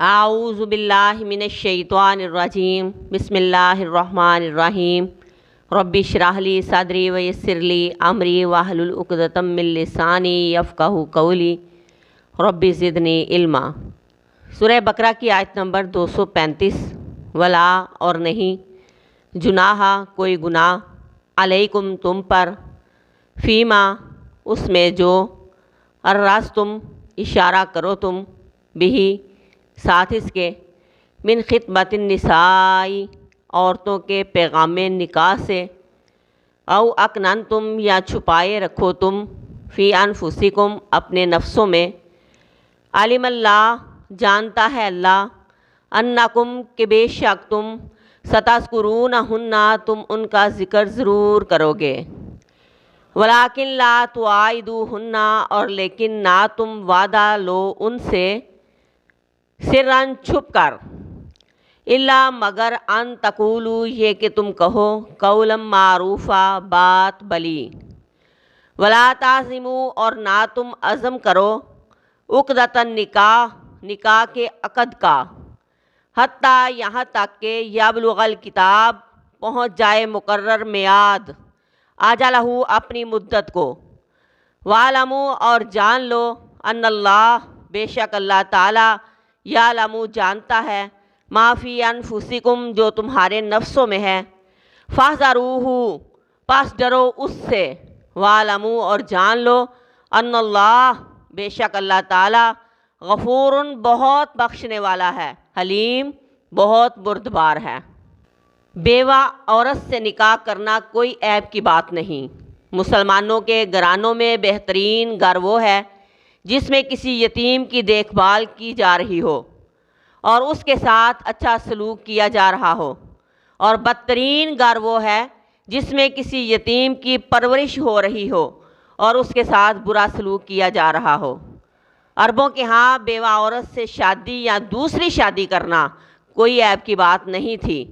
اعوذ باللہ من الشیطان الرجیم بسم اللہ الرحمن الرحیم رب اشرح لی صدری ویسر لی امری واحلل عقدۃ من لسانی یفقہوا قولی رب زدنی علما۔ سورہ بقرہ کی آیت نمبر 235۔ ولا اور نہیں، جناح کوئی گناہ، علیکم تم پر، فیما اس میں جو، الرستم اشارہ کرو تم، بھی ساتھ اس کے، من خطبۃ النساء عورتوں کے پیغام نکاح سے، او اکننتم یا چھپائے رکھو تم، فی انفسکم اپنے نفسوں میں، علم اللہ جانتا ہے اللہ، انکم کہ بے شک تم، ستذکرونہن تم ان کا ذکر ضرور کرو گے، ولیکن لا تواعدوہن اور لیکن نہ تم وعدہ لو ان سے، سرًا چھپ کر، الا مگر ان تقولو یہ کہ تم کہو، قولا معروفا بات بلی، ولا تعزموا اور نہ تم عزم کرو، عقدۃ نکاح کے عقد کا، حتیٰ یہاں تک کہ یبلغ الکتاب پہنچ جائے مقرر میعاد، اجلہ اپنی مدت کو، وَاعْلَمُوا اور جان لو، ان اللہ بے شک اللہ تعالیٰ، یعلم جانتا ہے، ما فی انفسکم جو تمہارے نفسوں میں ہے، فاحذروہ پس ڈرو اس سے، وَاعْلَمُوا اور جان لو، ان اللہ بے شک اللہ تعالیٰ، غفور بہت بخشنے والا ہے، حلیم بہت بردبار ہے۔ بیوہ عورت سے نکاح کرنا کوئی عیب کی بات نہیں۔ مسلمانوں کے گھرانوں میں بہترین گھر وہ ہے جس میں کسی یتیم کی دیکھ بھال کی جا رہی ہو اور اس کے ساتھ اچھا سلوک کیا جا رہا ہو، اور بدترین گھر وہ ہے جس میں کسی یتیم کی پرورش ہو رہی ہو اور اس کے ساتھ برا سلوک کیا جا رہا ہو۔ عربوں کے ہاں بیوہ عورت سے شادی یا دوسری شادی کرنا کوئی عیب کی بات نہیں تھی،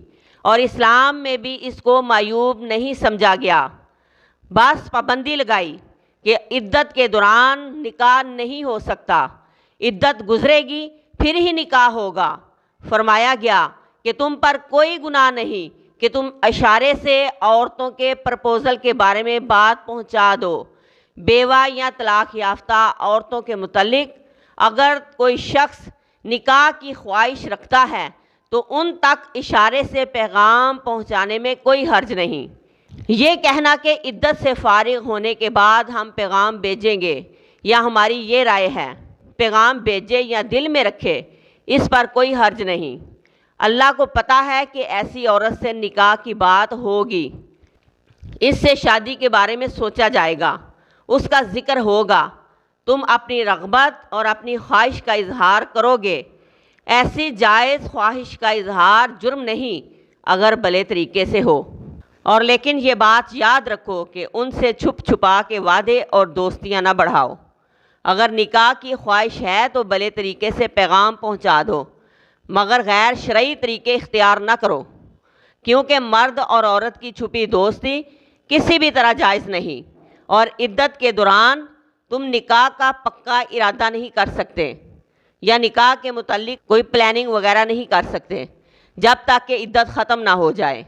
اور اسلام میں بھی اس کو معیوب نہیں سمجھا گیا، بس پابندی لگائی کہ عدت کے دوران نکاح نہیں ہو سکتا، عدت گزرے گی پھر ہی نکاح ہوگا۔ فرمایا گیا کہ تم پر کوئی گناہ نہیں کہ تم اشارے سے عورتوں کے پرپوزل کے بارے میں بات پہنچا دو۔ بیوہ یا طلاق یافتہ عورتوں کے متعلق اگر کوئی شخص نکاح کی خواہش رکھتا ہے تو ان تک اشارے سے پیغام پہنچانے میں کوئی حرج نہیں۔ یہ کہنا کہ عدت سے فارغ ہونے کے بعد ہم پیغام بھیجیں گے یا ہماری یہ رائے ہے، پیغام بھیجے یا دل میں رکھے، اس پر کوئی حرج نہیں۔ اللہ کو پتہ ہے کہ ایسی عورت سے نکاح کی بات ہوگی، اس سے شادی کے بارے میں سوچا جائے گا، اس کا ذکر ہوگا، تم اپنی رغبت اور اپنی خواہش کا اظہار کرو گے۔ ایسی جائز خواہش کا اظہار جرم نہیں اگر بھلے طریقے سے ہو، اور لیکن یہ بات یاد رکھو کہ ان سے چھپ چھپا کے وعدے اور دوستیاں نہ بڑھاؤ۔ اگر نکاح کی خواہش ہے تو بھلے طریقے سے پیغام پہنچا دو، مگر غیر شرعی طریقے اختیار نہ کرو، کیونکہ مرد اور عورت کی چھپی دوستی کسی بھی طرح جائز نہیں، اور عدت کے دوران تم نکاح کا پکا ارادہ نہیں کر سکتے یا نکاح کے متعلق کوئی پلاننگ وغیرہ نہیں کر سکتے جب تک کہ عدت ختم نہ ہو جائے،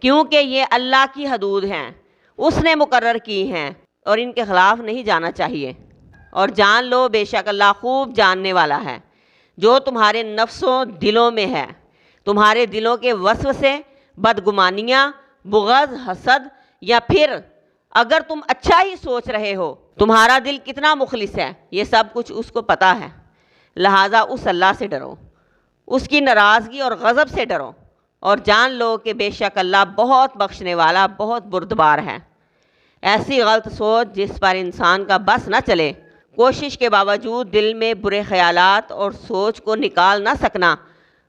کیونکہ یہ اللہ کی حدود ہیں، اس نے مقرر کی ہیں اور ان کے خلاف نہیں جانا چاہیے۔ اور جان لو بے شک اللہ خوب جاننے والا ہے جو تمہارے نفسوں دلوں میں ہے، تمہارے دلوں کے وسوسے، بدگمانیاں، بغض، حسد، یا پھر اگر تم اچھا ہی سوچ رہے ہو، تمہارا دل کتنا مخلص ہے یہ سب کچھ اس کو پتہ ہے، لہٰذا اس اللہ سے ڈرو، اس کی ناراضگی اور غضب سے ڈرو، اور جان لو کہ بے شک اللہ بہت بخشنے والا، بہت بردبار ہے۔ ایسی غلط سوچ جس پر انسان کا بس نہ چلے، کوشش کے باوجود دل میں برے خیالات اور سوچ کو نکال نہ سکنا،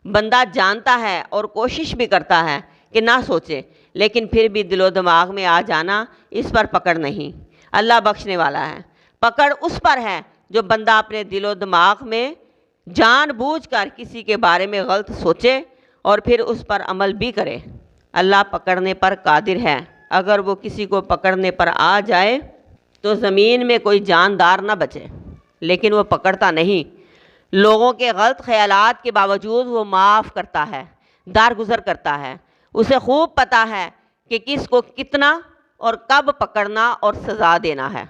بندہ جانتا ہے اور کوشش بھی کرتا ہے کہ نہ سوچے، لیکن پھر بھی دل و دماغ میں آ جانا، اس پر پکڑ نہیں۔ اللہ بخشنے والا ہے، پکڑ اس پر ہے جو بندہ اپنے دل و دماغ میں جان بوجھ کر کسی کے بارے میں غلط سوچے اور پھر اس پر عمل بھی کرے۔ اللہ پکڑنے پر قادر ہے، اگر وہ کسی کو پکڑنے پر آ جائے تو زمین میں کوئی جاندار نہ بچے، لیکن وہ پکڑتا نہیں، لوگوں کے غلط خیالات کے باوجود وہ معاف کرتا ہے، درگزر کرتا ہے۔ اسے خوب پتہ ہے کہ کس کو کتنا اور کب پکڑنا اور سزا دینا ہے۔